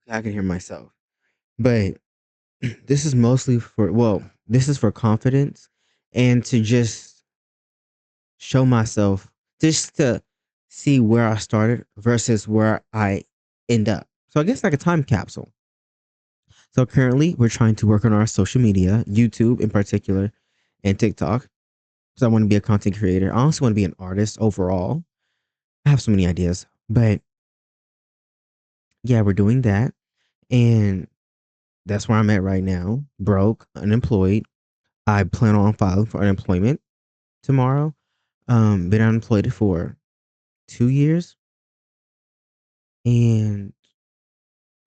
I can hear myself. But this is mostly for, well, this is for confidence and to just show myself, just to see where I started versus where I end up. So I guess like a time capsule. So currently we're trying to work on our social media, YouTube in particular, and TikTok. Because I want to be a content creator. I also want to be an artist overall. I have so many ideas. But yeah, we're doing that. And that's where I'm at right now. Broke, unemployed. I plan on filing for unemployment tomorrow. Been unemployed for 2 years and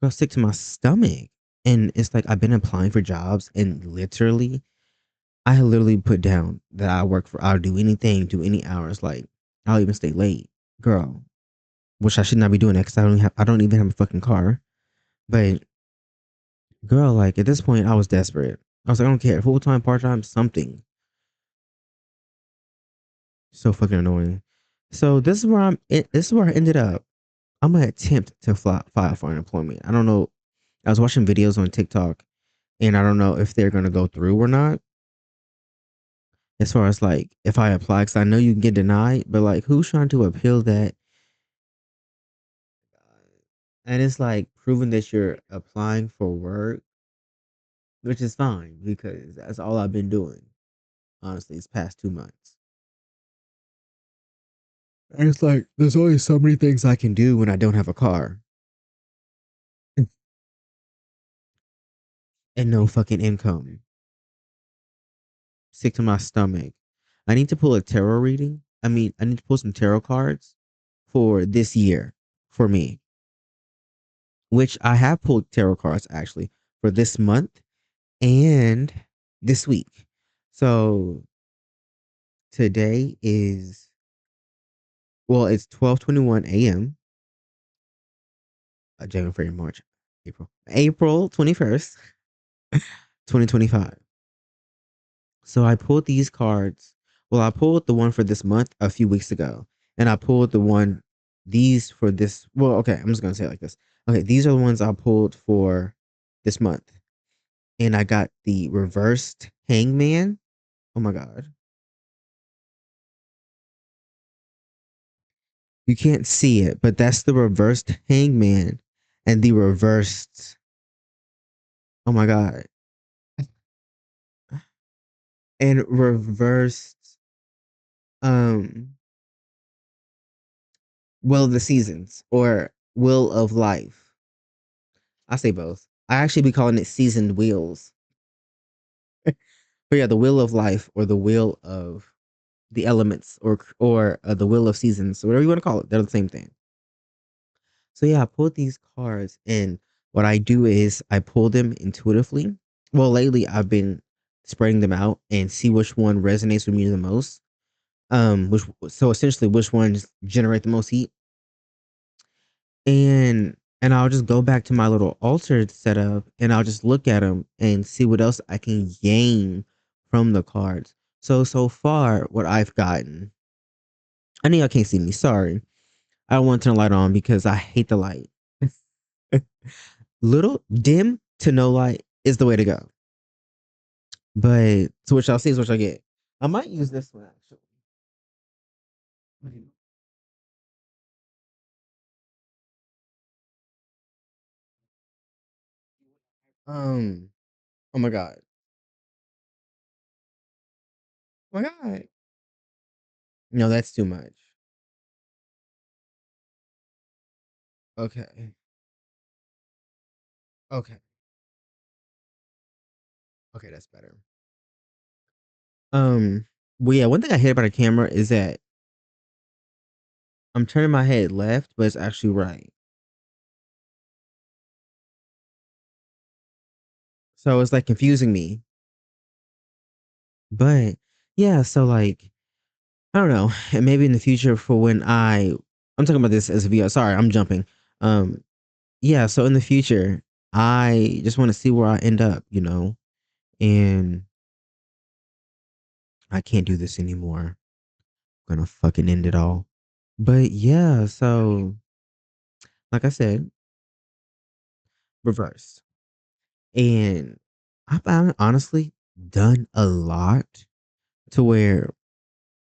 got sick to my stomach. And it's like I've been applying for jobs and I literally put down that I work for, I'll do anything, do any hours. Like I'll even stay late. Girl, which I should not be doing that because I don't even have a fucking car. But girl, like at this point I was desperate. I was like, I don't care. Full time, part time, something. So fucking annoying. So this is where I ended up. I'm gonna attempt to file for unemployment. I don't know. I was watching videos on TikTok, and I don't know if they're gonna go through or not. As far as like if I apply, because I know you can get denied, but like who's trying to appeal that? And it's like proving that you're applying for work, which is fine because that's all I've been doing. Honestly, these past 2 months. And it's like there's only so many things I can do when I don't have a car and no fucking income. Sick to my stomach. I need to pull a tarot reading. I need to pull some tarot cards for this year for me, which I have pulled tarot cards actually for this month and this week. So today is, well, it's 12:21 a.m. January, February, March, April 21st, 2025. So I pulled these cards. Well, I pulled the one for this month a few weeks ago, and I pulled these for this. Well, okay, I'm just gonna say it like this. Okay, these are the ones I pulled for this month, and I got the reversed hangman. Oh my god, you can't see it, but that's the reversed hangman, and the reversed. Oh my god, and reversed. Um, Will of the Seasons or Will of Life. I say both. I actually be calling it seasoned wheels. But yeah, the wheel of life or the wheel of the elements or the wheel of seasons, whatever you want to call it. They're the same thing. So yeah, I pulled these cards and what I do is I pull them intuitively. Well, lately I've been spreading them out and see which one resonates with me the most. Which so essentially which ones generate the most heat. And I'll just go back to my little altar setup and I'll just look at them and see what else I can gain from the cards. So far, what I've gotten, I know y'all can't see me. Sorry, I don't want to turn the light on because I hate the light. Little dim to no light is the way to go. But so what y'all see is what y'all get. I might use this one actually. Um. Oh my god. Oh my god. No, that's too much. Okay. Okay. Okay, that's better. Um. Well, yeah. One thing I hate about a camera is that I'm turning my head left, but it's actually right. So it's like confusing me. But yeah, so like I don't know, and maybe in the future for when I'm talking about this as a VR. Sorry, I'm jumping. Um, yeah, so in the future, I just want to see where I end up, and I can't do this anymore. I'm gonna fucking end it all. But yeah, so like I said, reversed. And I've honestly done a lot to where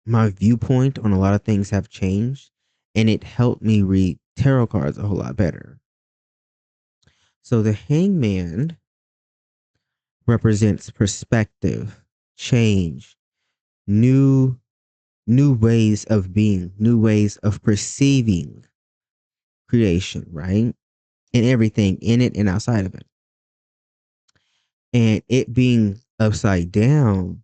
my viewpoint on a lot of things have changed, and it helped me read tarot cards a whole lot better. So the hangman represents perspective, change, new new ways of being, new ways of perceiving creation, right? And everything in it and outside of it. And it being upside down,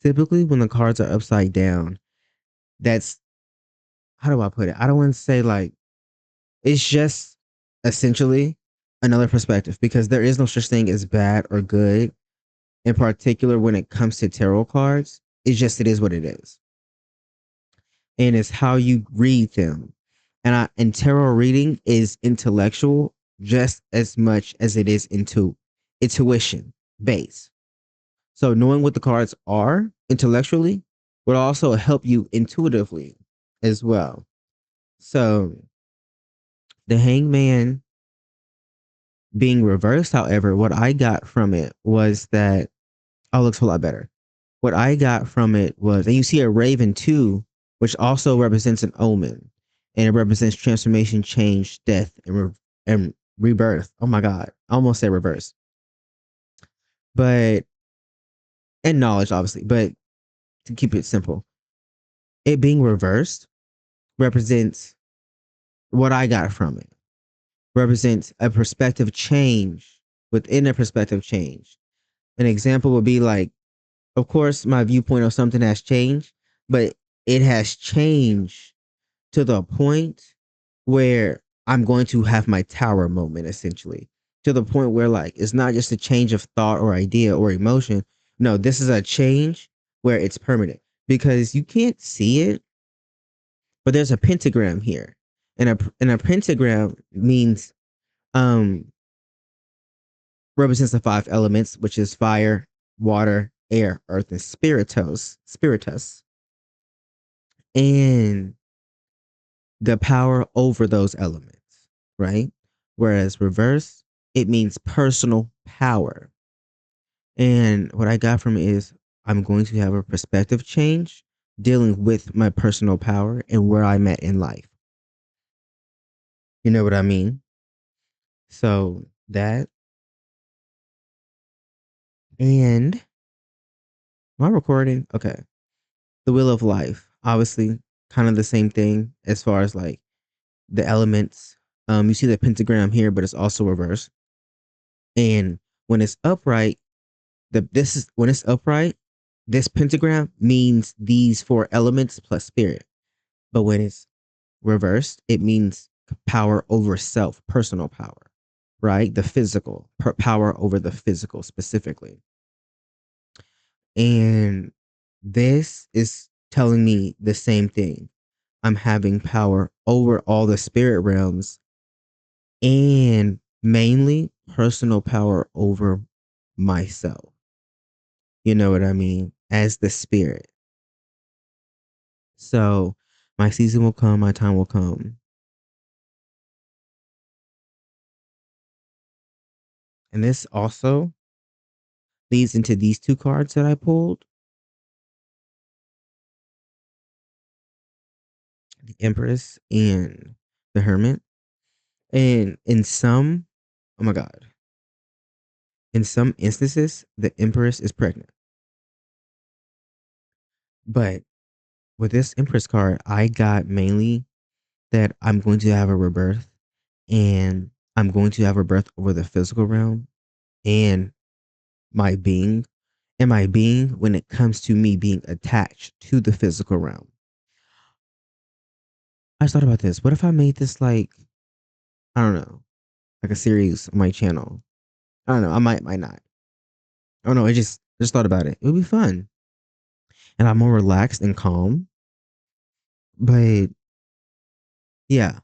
typically when the cards are upside down, that's, how do I put it? I don't want to say like, it's just essentially another perspective, because there is no such thing as bad or good in particular when it comes to tarot cards. It's just, it is what it is. And it's how you read them. And tarot reading is intellectual just as much as it is into intuition based. So knowing what the cards are intellectually would also help you intuitively as well. So the hangman being reversed, however, what I got from it was that, oh, it looks a lot better. What I got from it was, and you see a raven too, which also represents an omen, and it represents transformation, change, death, and rebirth. Oh my God, I almost said reverse, but, and knowledge, obviously. But to keep it simple, it being reversed represents what I got from it. Represents a perspective change within a perspective change. An example would be like, of course, my viewpoint of something has changed, but it has changed to the point where I'm going to have my tower moment, essentially, to the point where like it's not just a change of thought or idea or emotion. No, this is a change where it's permanent, because you can't see it, but there's a pentagram here, and a pentagram means um represents the five elements, which is fire, water, air, earth, and spiritus, and the power over those elements, right? Whereas reverse, it means personal power. And what I got from it is, I'm going to have a perspective change dealing with my personal power and where I'm at in life. You know what I mean? So that, and am I recording? Okay. The wheel of life, obviously, kind of the same thing as far as like the elements. You see the pentagram here, but it's also reversed. And when it's upright, this is when it's upright, this pentagram means these four elements plus spirit. But when it's reversed, it means power over self, personal power, right? The physical, power over the physical specifically. And this is telling me the same thing. I'm having power over all the spirit realms, and mainly personal power over myself. You know what I mean? As the spirit. So my season will come, my time will come. And this also leads into these two cards that I pulled, the Empress and the Hermit. And in some, oh my God, in some instances, the Empress is pregnant. But with this Empress card, I got mainly that I'm going to have a rebirth, and I'm going to have a rebirth over the physical realm and my being, and my being when it comes to me being attached to the physical realm. I just thought about this. What if I made this like, I don't know, like a series on my channel? I don't know. I might not. Oh no, I just thought about it. It would be fun. And I'm more relaxed and calm. But yeah.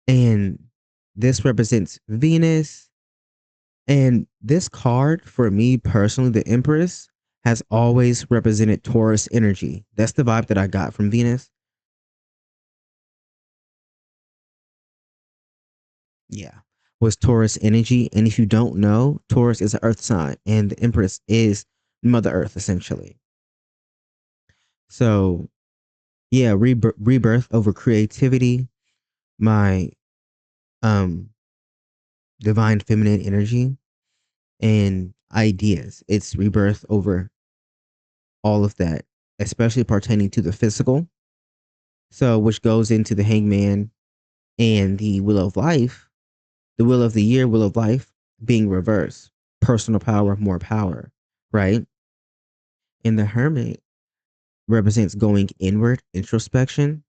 And this represents Venus. And this card, for me personally, the Empress, has always represented Taurus energy. That's the vibe that I got from Venus. Yeah, was Taurus energy. And if you don't know, Taurus is an earth sign and the Empress is Mother Earth essentially. So yeah, rebirth over creativity, my um divine feminine energy and ideas. It's rebirth over all of that, especially pertaining to the physical. So which goes into the hangman and the wheel of life, the wheel of the year, wheel of life being reversed. Personal power, more power, right? And the hermit represents going inward, introspection,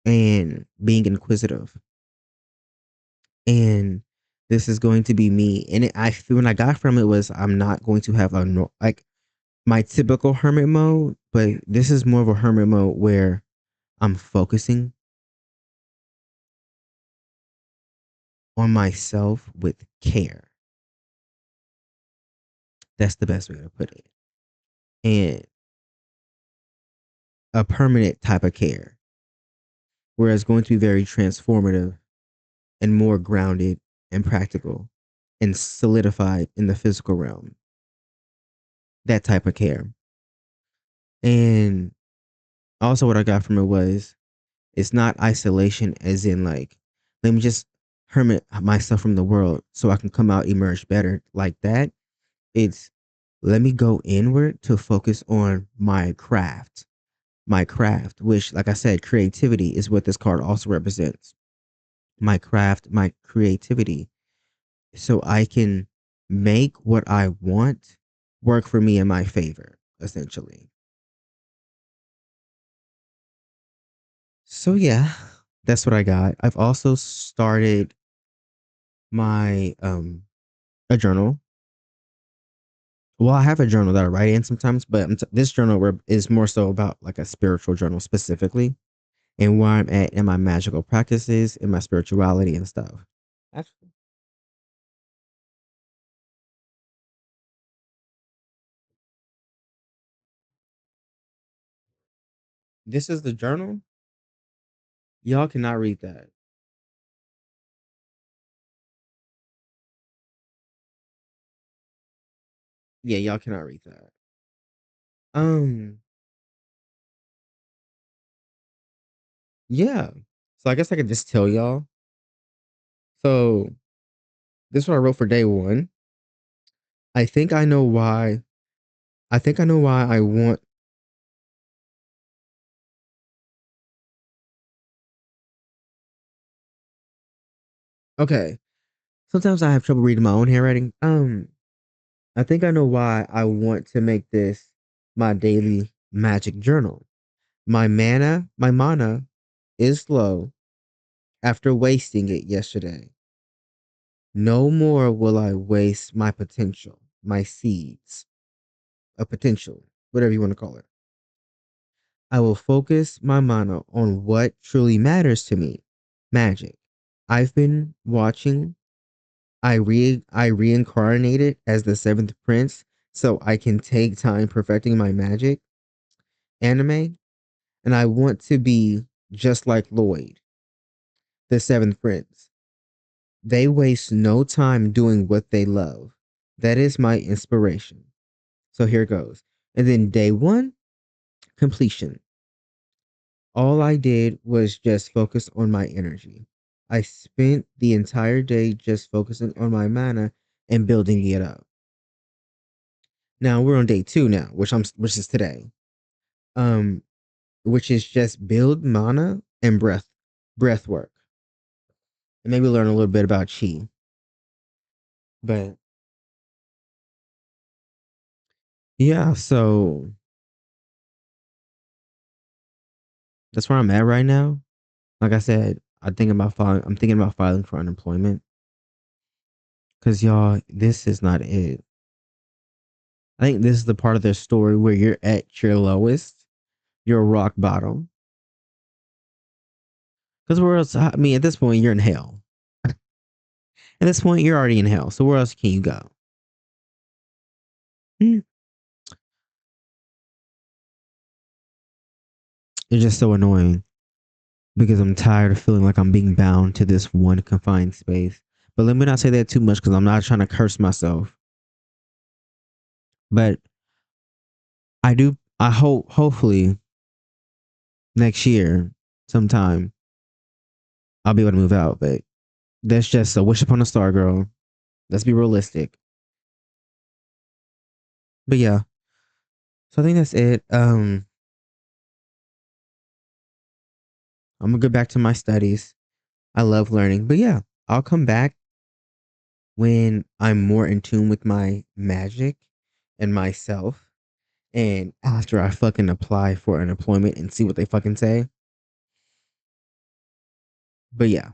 and being inquisitive. And this is going to be me. And I feel when I got from it was I'm not going to have a like my typical hermit mode, but this is more of a hermit mode where I'm focusing on myself with care. That's the best way to put it. And a permanent type of care, whereas going to be very transformative and more grounded and practical and solidified in the physical realm. That type of care. And also, what I got from it was it's not isolation, as in, like, let me just hermit myself from the world so I can come out, emerge better, like that. It's let me go inward to focus on my craft, which, like I said, creativity is what this card also represents. My craft, my creativity, so I can make what I want work for me in my favor, essentially. So yeah, that's what I got. I've also started my a journal. Well, I have a journal that I write in sometimes, but this journal is more so about like a spiritual journal specifically, and where I'm at in my magical practices, in my spirituality and stuff. Actually, this is the journal. Y'all cannot read that. Yeah, y'all cannot read that. Um, yeah. So I guess I could just tell y'all. So this is what I wrote for day one. I think I know why. I think I know why I want. Okay. Sometimes I have trouble reading my own handwriting. I think I know why I want to make this my daily magic journal. My mana is low after wasting it yesterday. No more will I waste my potential, my seeds of potential, whatever you want to call it. I will focus my mana on what truly matters to me. Magic. I've been watching. I reincarnated as the seventh prince so I can take time perfecting my magic anime, and I want to be just like Lloyd, the seventh prince. They waste no time doing what they love. That is my inspiration. So here goes. And then day one, completion. All I did was just focus on my energy. I spent the entire day just focusing on my mana and building it up. Now we're on day two now, which is today. Um, which is just build mana and breath work. And maybe learn a little bit about chi. But yeah, so that's where I'm at right now. Like I said, I'm thinking about filing for unemployment. Cause y'all, this is not it. I think this is the part of their story where you're at your lowest, you're rock bottom. Cause where else? I mean, at this point, you're in hell. At this point, you're already in hell. So where else can you go? Hmm. It's just so annoying. because I'm tired of feeling like I'm being bound to this one confined space. But let me not say that too much because I'm not trying to curse myself. But I do. I hope, hopefully, next year, sometime, I'll be able to move out. But that's just a wish upon a star, girl. Let's be realistic. But yeah, so I think that's it. I'm gonna go back to my studies. I love learning, but yeah, I'll come back when I'm more in tune with my magic and myself. And after I fucking apply for an employment and see what they fucking say. But yeah,